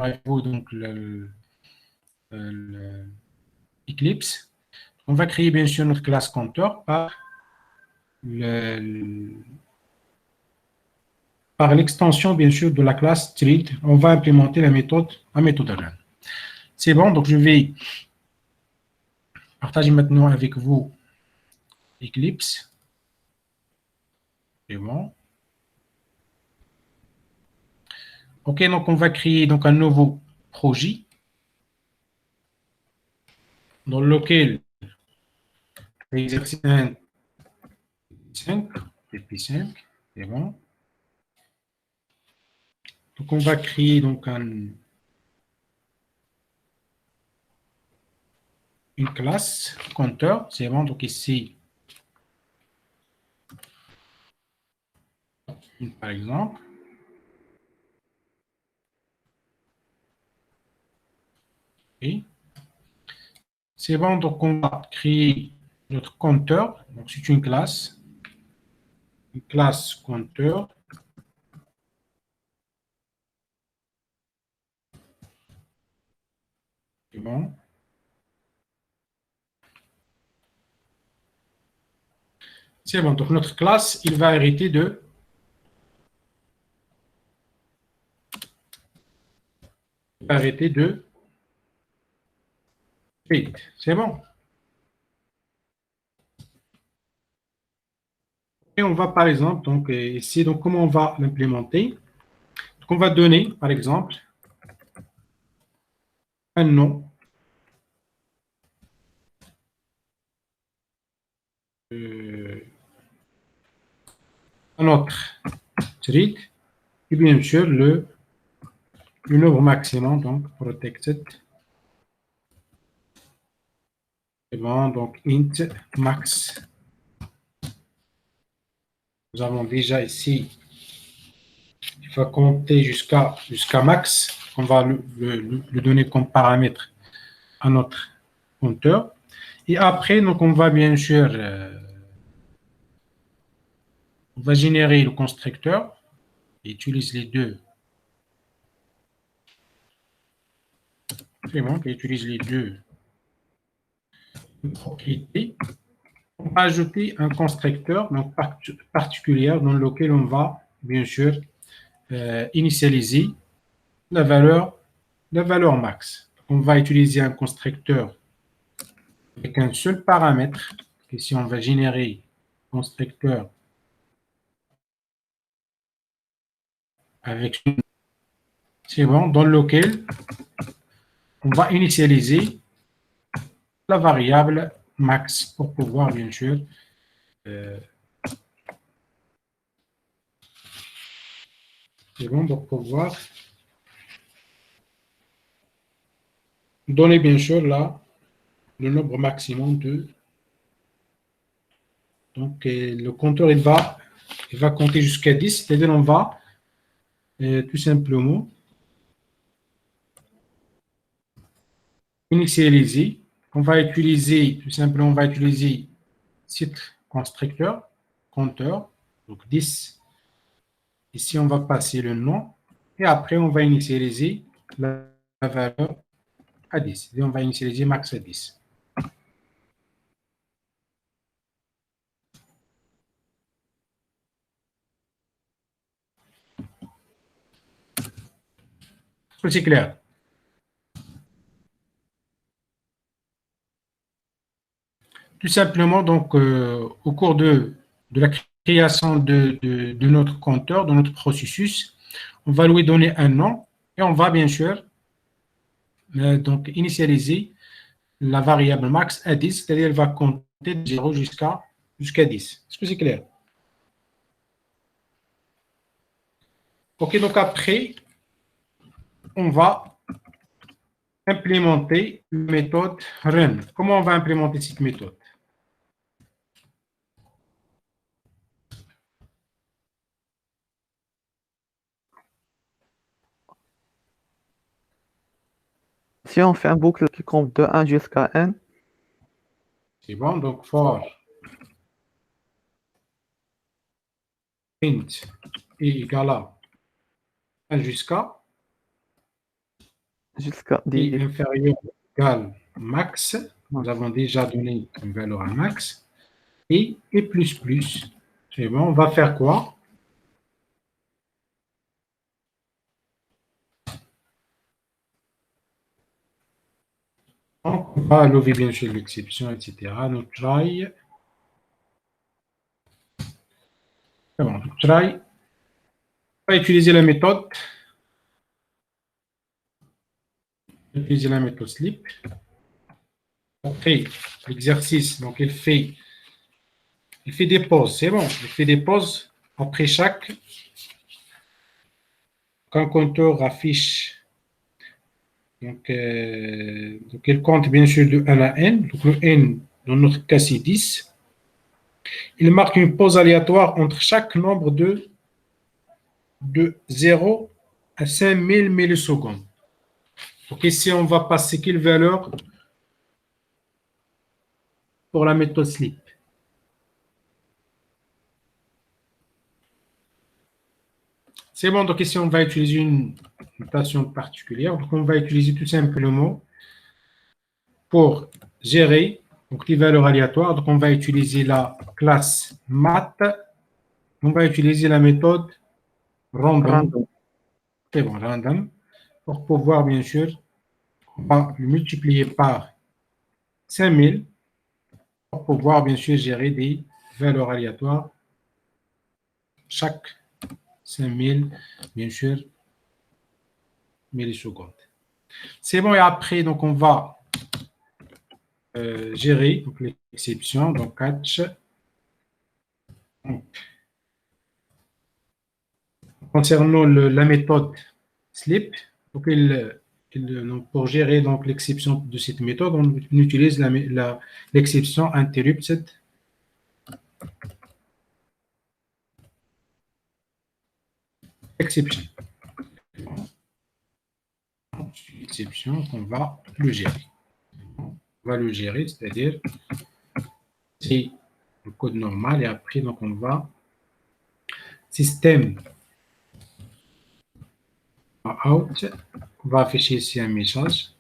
avec vous donc Eclipse. On va créer bien sûr notre classe compteur par l'extension bien sûr de la classe thread. On va implémenter la méthode run. C'est bon, donc je vais partager maintenant avec vous Eclipse. C'est bon. Ok, donc on va créer donc un nouveau projet dans lequel l'exercice 1, 5, TP5, c'est bon. Donc on va créer donc une classe compteur, c'est bon. Donc ici, par exemple. Okay. C'est bon, donc on va créer notre compteur. Donc c'est une classe compteur. C'est bon. C'est bon, donc notre classe, il va hériter de read. C'est bon. Et on va par exemple, donc ici, donc comment on va l'implémenter? Donc on va donner, par exemple, un nom à notre thread et bien sûr le nombre maximum, donc protected. C'est bon, donc int max. Nous avons déjà ici, il faut compter jusqu'à max. On va le donner comme paramètre à notre compteur. Et après, donc, on va bien sûr on va générer le constructeur et utilise les deux. C'est bon, qui utilise les deux propriétés. On va ajouter un constructeur donc, particulier dans lequel on va bien sûr initialiser la valeur max. On va utiliser un constructeur avec un seul paramètre. Ici, on va générer un constructeur avec c'est bon, dans lequel on va initialiser la variable max pour pouvoir bien sûr c'est bon, pour pouvoir donner bien sûr là le nombre maximum de donc le compteur il va compter jusqu'à 10, c'est-à-dire on va tout simplement initialiser. On va utiliser tout simplement on va utiliser titre constructeur compteur donc 10. Ici on va passer le nom et après on va initialiser la valeur à 10 et on va initialiser max à 10. C'est clair. Tout simplement, donc, au cours de la création de notre compteur, de notre processus, on va lui donner un nom et on va bien sûr donc initialiser la variable max à 10, c'est-à-dire elle va compter de 0 jusqu'à 10. Est-ce que c'est clair? Ok, donc après, on va implémenter la méthode run. Comment on va implémenter cette méthode? Si on fait un boucle qui compte de 1 jusqu'à n, c'est bon, donc for int est égal à 1 jusqu'à jusqu'à et 10. inférieur ou égal max. Nous avons déjà donné une valeur à max. Et plus plus. C'est bon, on va faire quoi? Donc, on va lever bien sûr l'exception, etc. Nous try. C'est bon, try. On va utiliser la méthode. Utiliser la méthode sleep. Après l'exercice, donc il fait des pauses. C'est bon, il fait des pauses après chaque. Quand un compteur affiche, donc il compte bien sûr de 1 à n. Donc le n, dans notre cas, c'est 10. Il marque une pause aléatoire entre chaque nombre de 0 à 5000 millisecondes. Donc ici, on va passer quelle valeur pour la méthode sleep? C'est bon, donc ici, on va utiliser une notation particulière. Donc, on va utiliser tout simplement pour gérer donc, les valeurs aléatoires. Donc, on va utiliser la classe math. On va utiliser la méthode random. Random. C'est bon, random. Pour pouvoir, bien sûr, on va le multiplier par 5000 pour pouvoir, bien sûr, gérer des valeurs aléatoires chaque 5000, bien sûr, millisecondes. C'est bon, et après, donc, on va gérer l'exception, donc catch. Donc, concernant la méthode sleep, donc donc pour gérer donc l'exception de cette méthode, on utilise l'exception interrupted exception. Exception qu'on va le gérer. On va le gérer, c'est-à-dire c'est le code normal et après donc on va système out, on va afficher ici un message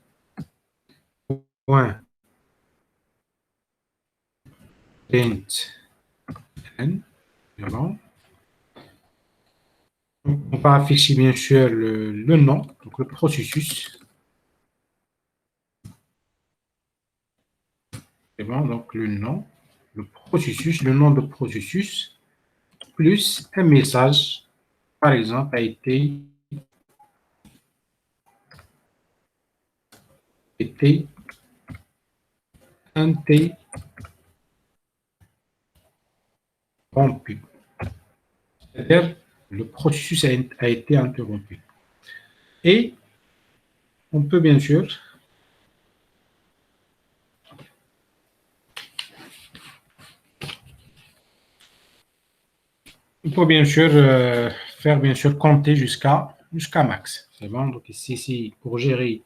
point print n. On va afficher bien sûr le nom, donc le processus. C'est bon, donc le nom, le processus, le nom de processus, plus un message, par exemple, a été interrompu. C'est-à-dire, le processus a été interrompu. Et on peut bien sûr faire bien sûr compter jusqu'à max. C'est bon, donc ici, pour gérer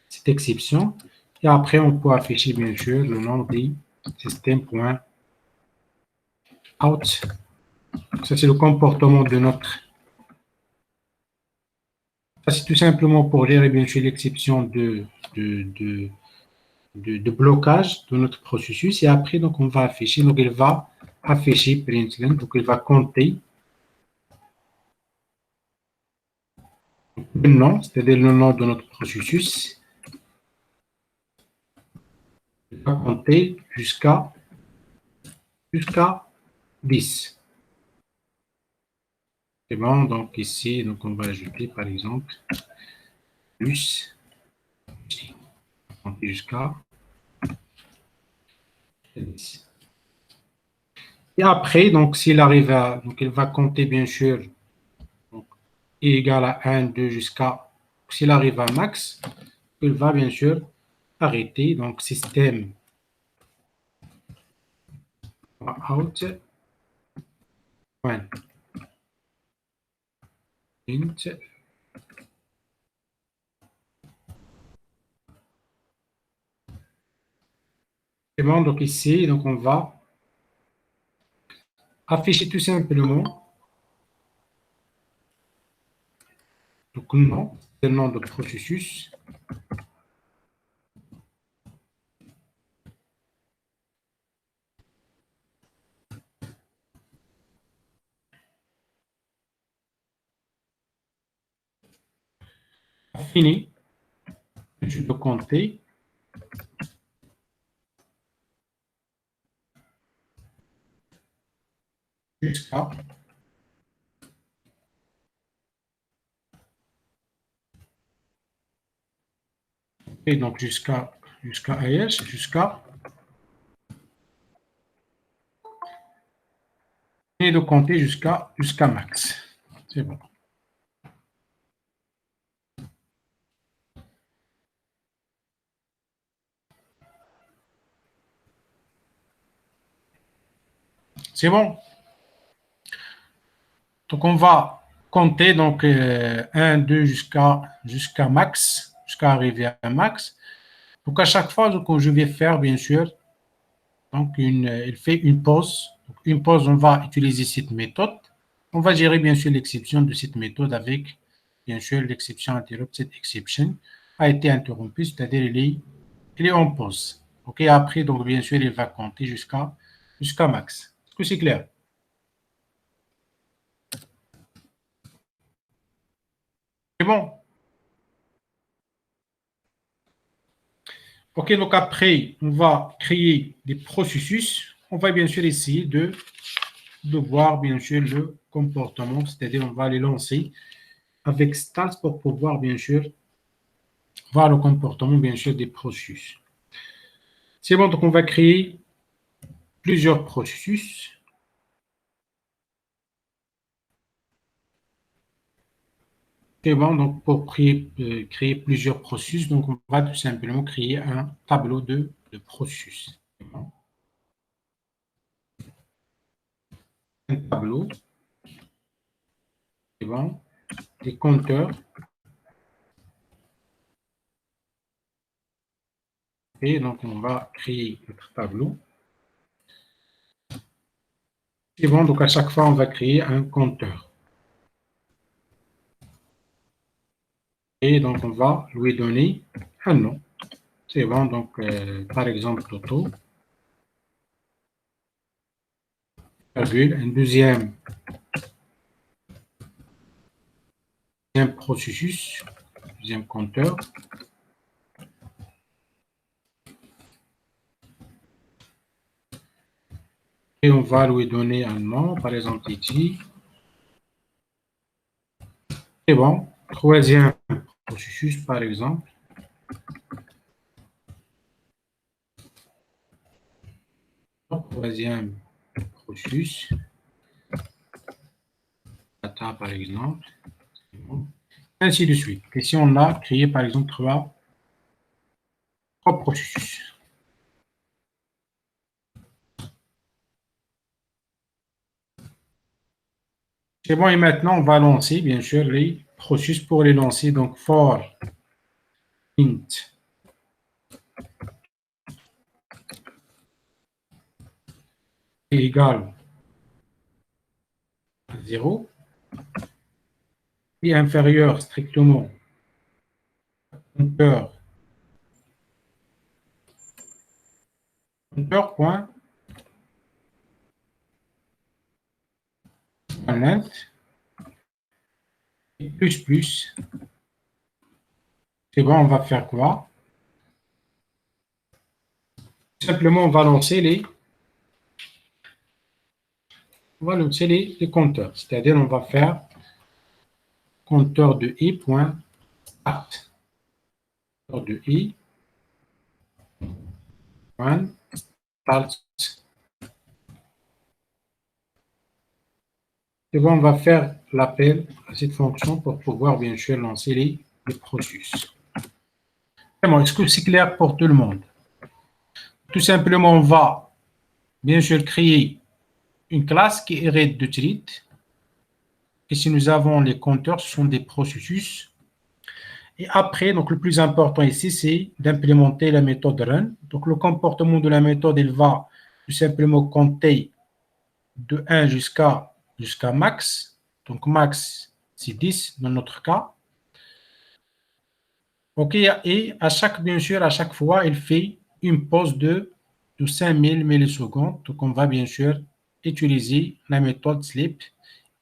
cette exception. Et après, on peut afficher bien sûr le nom des système.out. Ça, c'est le comportement de notre. Ça, c'est tout simplement pour gérer bien sûr l'exception de blocage de notre processus. Et après, donc, on va afficher. Donc, il va afficher println. Donc, il va compter le nom, c'est-à-dire le nom de notre processus. Il va compter jusqu'à 10. C'est bon, donc ici, donc on va ajouter par exemple plus compter jusqu'à 10. Et après, donc s'il arrive à, donc il va compter bien sûr donc, i égale à 1, 2 jusqu'à, s'il arrive à max, il va bien sûr arrêter, donc système out, point, int. C'est bon, donc ici, donc on va afficher tout simplement donc nom, c'est le nom de processus, Fini. Je peux compter jusqu'à et donc jusqu'à AS, et de compter jusqu'à max. C'est bon. C'est bon. Donc on va compter donc 1, 2 jusqu'à max, jusqu'à arriver à max. Donc à chaque fois donc, je vais faire bien sûr donc il fait une pause. Donc, une pause, on va utiliser cette méthode. On va gérer bien sûr l'exception de cette méthode avec bien sûr l'exception interrupt. Cette exception a été interrompue, c'est-à-dire il est en pause. Ok, après donc bien sûr il va compter jusqu'à max. Est-ce que c'est clair? C'est bon. Ok, donc après, on va créer des processus. On va bien sûr essayer de voir bien sûr le comportement, c'est-à-dire on va les lancer avec Stats pour pouvoir bien sûr voir le comportement bien sûr des processus. C'est bon, donc on va créer plusieurs processus. C'est bon, donc pour créer plusieurs processus, donc on va tout simplement créer un tableau de processus. Bon. Un tableau, c'est bon, des compteurs. Et donc on va créer notre tableau. C'est bon, donc à chaque fois on va créer un compteur. Et donc on va lui donner un nom. C'est bon, donc par exemple Toto. Virgule, un deuxième processus, deuxième compteur. Et on va lui donner un nom, par exemple ici. C'est bon. Troisième processus, par exemple. Troisième processus. Data, par exemple. Bon. Ainsi de suite. Et si on a créé, par exemple, trois processus. C'est bon, et maintenant, on va lancer, bien sûr, les processus pour les lancer. Donc, for int est égal à 0 et inférieur strictement compteur point length et plus. C'est bon, on va faire quoi? Simplement, on va lancer les compteurs. C'est-à-dire, on va faire compteur de i point start. Compteur de i point start. Et bon, on va faire l'appel à cette fonction pour pouvoir bien sûr lancer les processus. Bon, est-ce que c'est clair pour tout le monde? Tout simplement, on va bien sûr créer une classe qui hérite de Trit. Et si nous avons les compteurs, ce sont des processus. Et après, donc le plus important ici, c'est d'implémenter la méthode run. Donc le comportement de la méthode, il va tout simplement compter de 1 jusqu'à max. Donc max, c'est 10 dans notre cas. OK, et bien sûr, à chaque fois, il fait une pause de 5000 millisecondes. Donc on va bien sûr utiliser la méthode sleep.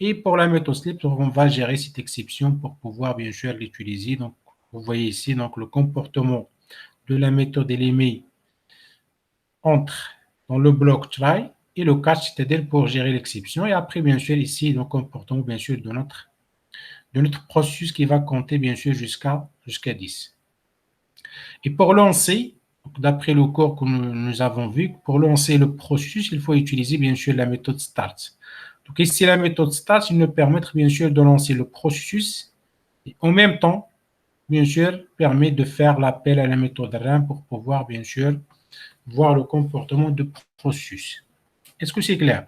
Et pour la méthode sleep, on va gérer cette exception pour pouvoir bien sûr l'utiliser. Donc Vous voyez ici donc le comportement de la méthode LMI entre dans le bloc try et le catch, c'est-à-dire pour gérer l'exception. Et après, bien sûr, ici, le comportement, bien sûr, de notre processus qui va compter, bien sûr, jusqu'à 10. Et pour lancer, d'après le cours que nous avons vu, pour lancer le processus, il faut utiliser, bien sûr, la méthode start. Donc ici, la méthode start, il nous permet, bien sûr, de lancer le processus et en même temps, bien sûr, permet de faire l'appel à la méthode RAM pour pouvoir, bien sûr, voir le comportement du processus. Est-ce que c'est clair?